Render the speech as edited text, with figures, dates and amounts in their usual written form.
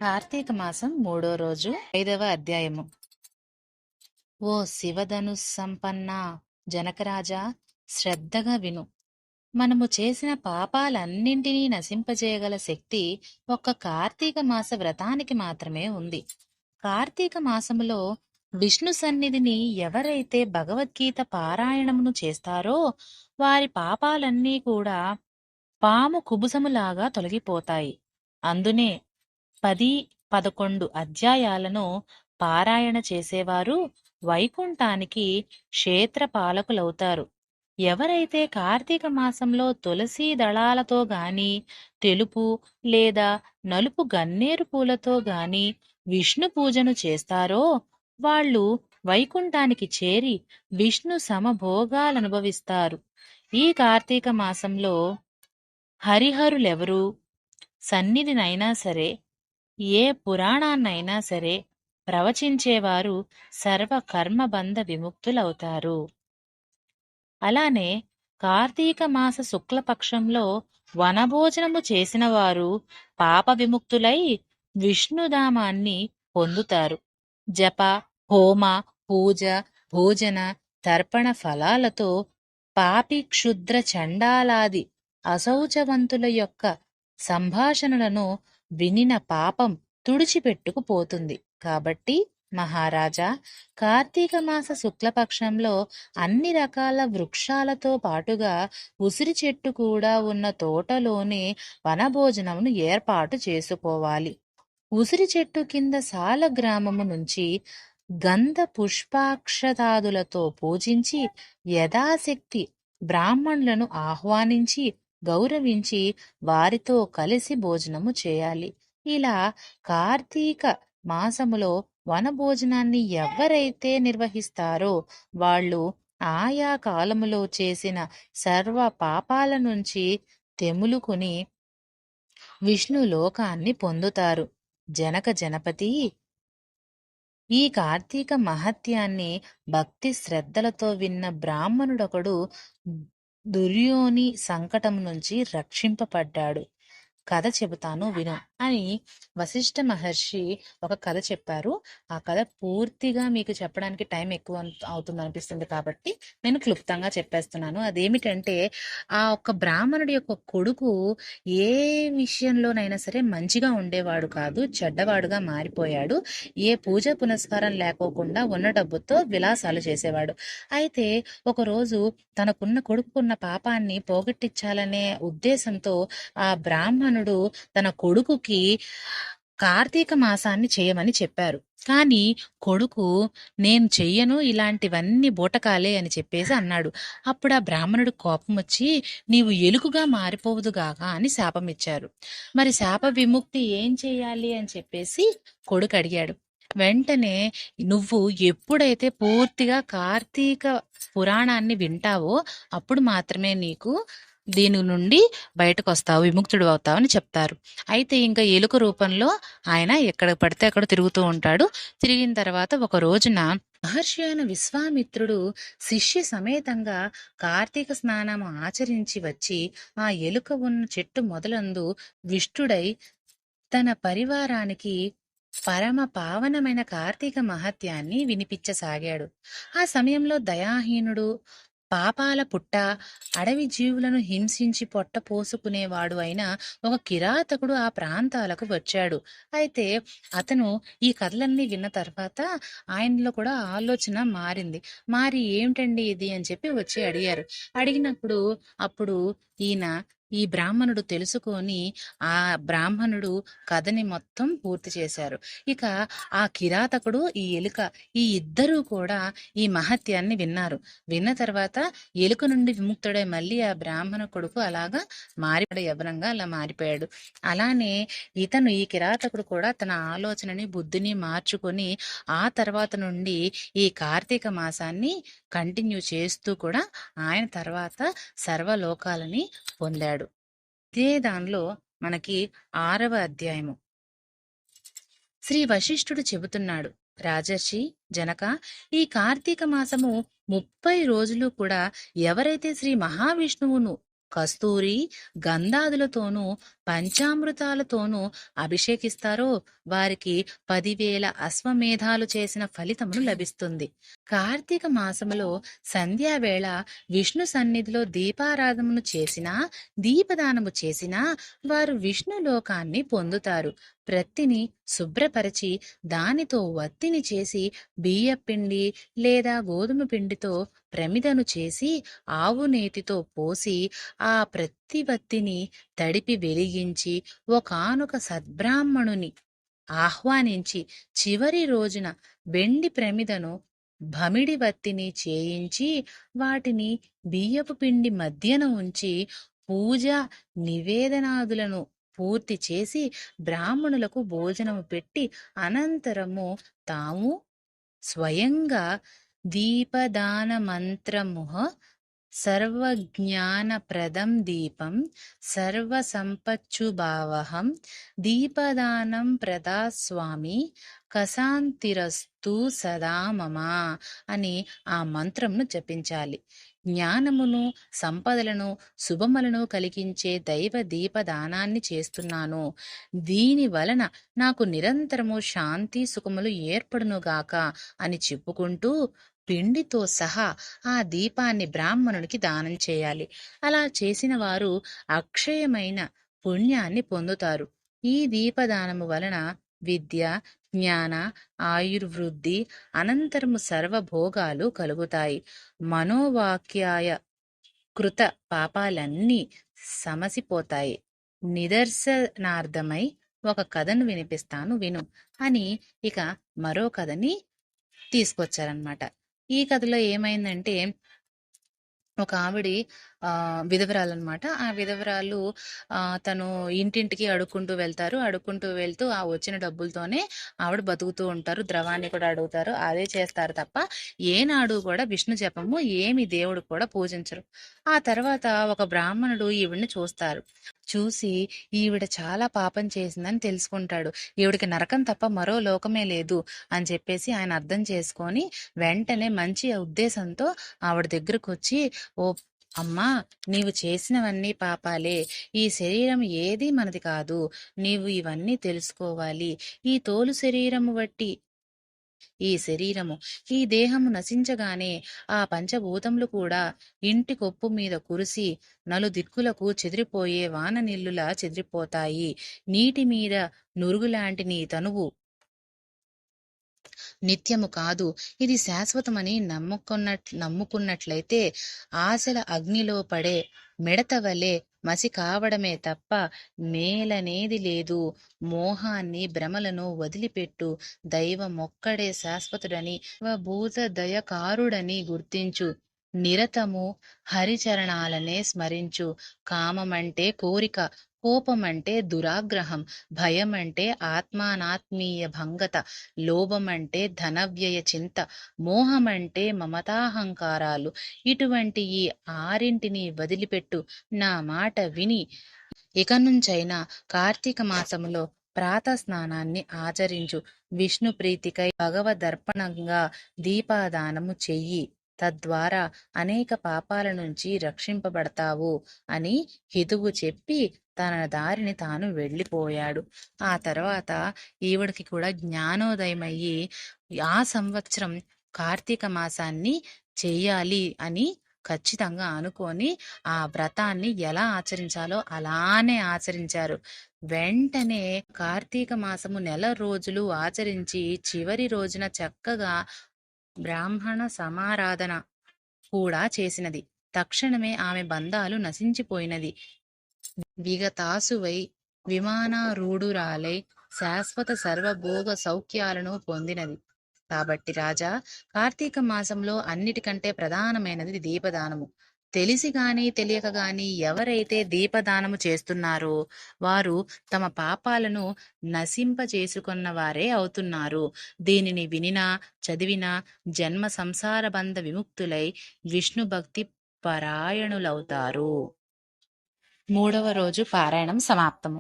కార్తీక మాసం 3వ రోజు 5వ అధ్యాయము. ఓ శివధనుస్సంపన్న జనకరాజా, శ్రద్ధగా విను. మనము చేసిన పాపాలన్నింటినీ నశింపజేయగల శక్తి ఒక్క కార్తీక మాస వ్రతానికి మాత్రమే ఉంది. కార్తీక మాసములో విష్ణు సన్నిధిని ఎవరైతే భగవద్గీత పారాయణమును చేస్తారో వారి పాపాలన్నీ కూడా పాము కుబుసములాగా తొలగిపోతాయి. అందునే 10-11 అధ్యాయాలను పారాయణ చేసేవారు వైకుంఠానికి క్షేత్రపాలకులవుతారు. ఎవరైతే కార్తీక మాసంలో తులసీ దళాలతో గాని, తెలుపు లేదా నలుపు గన్నేరు పూలతో గాని విష్ణు పూజను చేస్తారో వాళ్ళు వైకుంఠానికి చేరి విష్ణు సమభోగాలనుభవిస్తారు. ఈ కార్తీక మాసంలో హరిహరులెవరూ సన్నిధినైనా సరే, ఏ పురాణాన్నైనా సరే ప్రవచించేవారు సర్వ కర్మబంధ విముక్తులవుతారు. అలానే కార్తీక మాస శుక్లపక్షంలో వనభోజనము చేసిన వారు పాప విముక్తులై విష్ణుధామాన్ని పొందుతారు. జప, హోమ, పూజ, భోజన, తర్పణ ఫలాలతో పాపి, క్షుద్ర, చండాలాది అశౌచవంతుల యొక్క సంభాషణలను వినిన పాపం తుడిచిపెట్టుకుపోతుంది. కాబట్టి మహారాజా, కార్తీక మాస శుక్లపక్షంలో అన్ని రకాల వృక్షాలతో పాటుగా ఉసిరి చెట్టు కూడా ఉన్న తోటలోనే వనభోజనమును ఏర్పాటు చేసుకోవాలి. ఉసిరి చెట్టు కింద సాలగ్రామము నుంచి గంధ పుష్పాక్షతాదులతో పూజించి యథాశక్తి బ్రాహ్మణులను ఆహ్వానించి గౌరవించి వారితో కలిసి భోజనము చేయాలి. ఇలా కార్తీక మాసములో వనభోజనాన్ని ఎవరైతే నిర్వహిస్తారో వాళ్ళు ఆయా కాలములో చేసిన సర్వ పాపాల నుంచి తెములుకొని విష్ణు లోకాన్ని పొందుతారు. జనక జనపతి, ఈ కార్తీక మహత్యాన్ని భక్తి శ్రద్ధలతో విన్న బ్రాహ్మణుడొకడు దుర్యోని సంకటం నుంచి రక్షింపబడ్డాడు. కథ చెబుతాను విను అని వశిష్ఠ మహర్షి ఒక కథ చెప్పారు. ఆ కథ పూర్తిగా మీకు చెప్పడానికి టైం ఎక్కువ అవుతుంది అనిపిస్తుంది కాబట్టి నేను క్లుప్తంగా చెప్పేస్తున్నాను. అదేమిటంటే, ఆ ఒక్క బ్రాహ్మణుడి యొక్క కొడుకు ఏ విషయంలోనైనా సరే మంచిగా ఉండేవాడు కాదు, చెడ్డవాడుగా మారిపోయాడు. ఏ పూజ పునస్కారం లేకోకుండా ఉన్న డబ్బుతో విలాసాలు చేసేవాడు. అయితే ఒకరోజు తనకున్న కొడుకున్న పాపాన్ని పోగొట్టించాలనే ఉద్దేశంతో ఆ బ్రాహ్మణుడు తన కొడుకుకి కార్తీక మాసాన్ని చేయమని చెప్పారు. కానీ కొడుకు, నేను చెయ్యను, ఇలాంటివన్నీ బూటకాలే అని చెప్పేసి అన్నాడు. అప్పుడు ఆ బ్రాహ్మణుడు కోపం వచ్చి, నీవు ఎలుకగా మారిపోవుదుగాక అని శాపం ఇచ్చారు. మరి శాప విముక్తి ఏం చేయాలి అని చెప్పేసి కొడుకు అడిగాడు. వెంటనే, నువ్వు ఎప్పుడైతే పూర్తిగా కార్తీక పురాణాన్ని వింటావో అప్పుడు మాత్రమే నీకు దీని నుండి బయటకు వస్తావు, విముక్తుడు అవుతావు అని చెప్తారు. అయితే ఇంకా ఎలుక రూపంలో ఆయన ఎక్కడ పడితే అక్కడ తిరుగుతూ ఉంటాడు. తిరిగిన తర్వాత ఒక రోజున మహర్షి అయిన విశ్వామిత్రుడు శిష్య సమేతంగా కార్తీక స్నానము ఆచరించి వచ్చి ఆ ఎలుక ఉన్న చెట్టు మొదలందు విష్ణుడై తన పరివారానికి పరమ పావనమైన కార్తీక మహత్యాన్ని వినిపించసాగాడు. ఆ సమయంలో దయాహీనుడు, పాపాల పుట్ట, అడవి జీవులను హింసించి పొట్ట పోసుకునేవాడు అయిన ఒక కిరాతకుడు ఆ ప్రాంతాలకు వచ్చాడు. అయితే అతను ఈ కథలన్నీ విన్న తర్వాత ఆయనలో కూడా ఆలోచన మారింది. మారి, ఏమిటండి ఇది అని చెప్పి వచ్చి అడిగారు. అడిగినప్పుడు అప్పుడు ఈయన ఈ బ్రాహ్మణుడు తెలుసుకొని ఆ బ్రాహ్మణుడు కథని మొత్తం పూర్తి చేశారు. ఇక ఆ కిరాతకుడు, ఈ ఎలుక, ఈ ఇద్దరూ కూడా ఈ మహత్యాన్ని విన్నారు. విన్న తర్వాత ఎలుక నుండి విముక్తుడై మళ్ళీ ఆ బ్రాహ్మణ కొడుకు అలాగా మారిపోయాడు, యవ్వనంగా అలా మారిపోయాడు. అలానే ఇతను, ఈ కిరాతకుడు కూడా తన ఆలోచనని, బుద్ధిని మార్చుకొని ఆ తర్వాత నుండి ఈ కార్తీక మాసాన్ని కంటిన్యూ చేస్తూ కూడా ఆయన తర్వాత సర్వలోకాలని పొందాడు. ఇదే దానిలో మనకి 6వ అధ్యాయము. శ్రీ వశిష్ఠుడు చెబుతున్నాడు, రాజర్షి జనక, ఈ కార్తీక మాసము 30 రోజులు కూడా ఎవరైతే శ్రీ మహావిష్ణువును కస్తూరి గంధాదులతోనూ పంచామృతాలతోనూ అభిషేకిస్తారో వారికి 10,000 అశ్వమేధాలు చేసిన ఫలితమును లభిస్తుంది. కార్తీక మాసములో సంధ్యావేళ విష్ణు సన్నిధిలో దీపారాధనను చేసినా దీపదానము చేసినా వారు విష్ణు లోకాన్ని పొందుతారు. ప్రత్తిని శుభ్రపరచి దానితో వత్తిని చేసి బియ్యపిండి లేదా గోధుమ పిండితో ప్రమిదను చేసి ఆవు నేతితో పోసి ఆ ప్రత్తి వత్తిని తడిపి వెలిగించి ఒకానొక సద్బ్రాహ్మణుని ఆహ్వానించి చివరి రోజున వెండి ప్రమిదను భమిడి వత్తిని చేయించి వాటిని బియ్యపు పిండి మధ్యన ఉంచి పూజ నివేదనాదులను పూర్తి చేసి బ్రాహ్మణులకు భోజనము పెట్టి అనంతరము తాము స్వయంగా దీపదాన మంత్రముహ సర్వజ్ఞానప్రదం దీపం సర్వసంపచ్చుభావహం దీపదానం ప్రదాస్వామి కశాంతిరస్తు సదా మమ అని ఆ మంత్రంను జపించాలి. జ్ఞానమును సంపదలను శుభములను కలిగించే దైవ దీపదానాన్ని చేస్తున్నాను. దీని వలన నాకు నిరంతరము శాంతి సుఖములు ఏర్పడునుగాక అని చెప్పుకుంటూ పిండితో సహా ఆ దీపాన్ని బ్రాహ్మణునికి దానం చేయాలి. అలా చేసిన వారు అక్షయమైన పుణ్యాన్ని పొందుతారు. ఈ దీపదానము వలన విద్య జ్ఞాన ఆయుర్వృద్ధి అనంతరము సర్వభోగాలు కలుగుతాయి. మనోవాక్యాయ కృత పాపాలన్నీ సమసిపోతాయి. నిదర్శనార్థమై ఒక కథను వినిపిస్తాను విను అని ఇక మరో కథని తీసుకొచ్చారనమాట. ఈ కథలో ఏమైందంటే ఒక ఆవిడి విధవరాలన్నమాట. ఆ విధవరాలు తను ఇంటింటికి అడుక్కుంటూ వెళ్తారు. అడుక్కుంటూ వెళ్తూ ఆ వచ్చిన డబ్బులతోనే ఆవిడ బతుకుతూ ఉంటారు. ద్రవాన్ని కూడా అడుగుతారు. అదే చేస్తారు తప్ప ఏనాడు కూడా విష్ణు జపము ఏమి దేవుడు కూడా పూజించరు. ఆ తర్వాత ఒక బ్రాహ్మణుడు ఈవిడ్ని చూస్తారు. చూసి ఈవిడ చాలా పాపం చేసిందని తెలుసుకుంటాడు. ఈవిడికి నరకం తప్ప మరో లోకమే లేదు అని చెప్పేసి ఆయన అర్థం చేసుకొని వెంటనే మంచి ఉద్దేశంతో ఆవిడ దగ్గరకు వచ్చి, ఓ అమ్మా, నీవు చేసినవన్నీ పాపాలే. ఈ శరీరం ఏది మనది కాదు. నీవు ఇవన్నీ తెలుసుకోవాలి. ఈ తోలు శరీరము బట్టి ఈ శరీరము ఈ దేహము నశించగానే ఆ పంచభూతములు కూడా ఇంటి కొప్పు మీద కురిసి నలుదిక్కులకు చెదిరిపోయే వాన నీళ్లులా చెదిరిపోతాయి. నీటి మీద నురుగులాంటి నీ తనువు నిత్యము కాదు, ఇది శాశ్వతమని నమ్ముకున్నట్లయితే ఆశల అగ్నిలో పడే మిడత వలె మసి కావడమే తప్ప మేలనేది లేదు. మోహాన్ని భ్రమలను వదిలిపెట్టు. దైవమొక్కడే శాశ్వతుడని భూత దయకారుడని గుర్తించు. నిరతము హరిచరణాలనే స్మరించు. కామమంటే కోరిక, కోపమంటే దురాగ్రహం, భయమంటే ఆత్మానాత్మీయ భంగత, లోభమంటే ధనవ్యయ చింత, మోహమంటే మమతాహంకారాలు. ఇటువంటి ఈ ఆరింటిని వదిలిపెట్టు. నా మాట విని ఇక నుంచైనా కార్తీక మాసములో ప్రాతస్నానాన్ని ఆచరించు. విష్ణు ప్రీతికై భగవదర్పణంగా దీపాదానము చెయ్యి. తద్వారా అనేక పాపాల నుంచి రక్షింపబడతావు అని హితువు చెప్పి తన దారిని తాను వెళ్ళిపోయాడు. ఆ తర్వాత ఈవిడికి కూడా జ్ఞానోదయమయ్యి ఆ సంవత్సరం కార్తీక మాసాన్ని చెయ్యాలి అని ఖచ్చితంగా అనుకొని ఆ వ్రతాన్ని ఎలా ఆచరించాలో అలానే ఆచరించారు. వెంటనే కార్తీక మాసము నెల రోజులు ఆచరించి చివరి రోజున చక్కగా బ్రాహ్మణ సమారాధన కూడా చేసినది. తక్షణమే ఆమె బంధాలు నశించిపోయినది. విగతాసువై విమానారూఢురాలై శాశ్వత సర్వభోగ సౌఖ్యాలను పొందినది. కాబట్టి రాజా, కార్తీక మాసంలో అన్నిటికంటే ప్రధానమైనది దీపదానము. తెలిసి గాని తెలియక గాని ఎవరైతే దీపదానము చేస్తున్నారో వారు తమ పాపాలను నశింపచేసుకున్న వారే అవుతున్నారు. దీనిని వినినా చదివినా జన్మ సంసార బంధ విముక్తులై విష్ణు భక్తి పరాయణులవుతారు. 3వ రోజు పారాయణం సమాప్తము.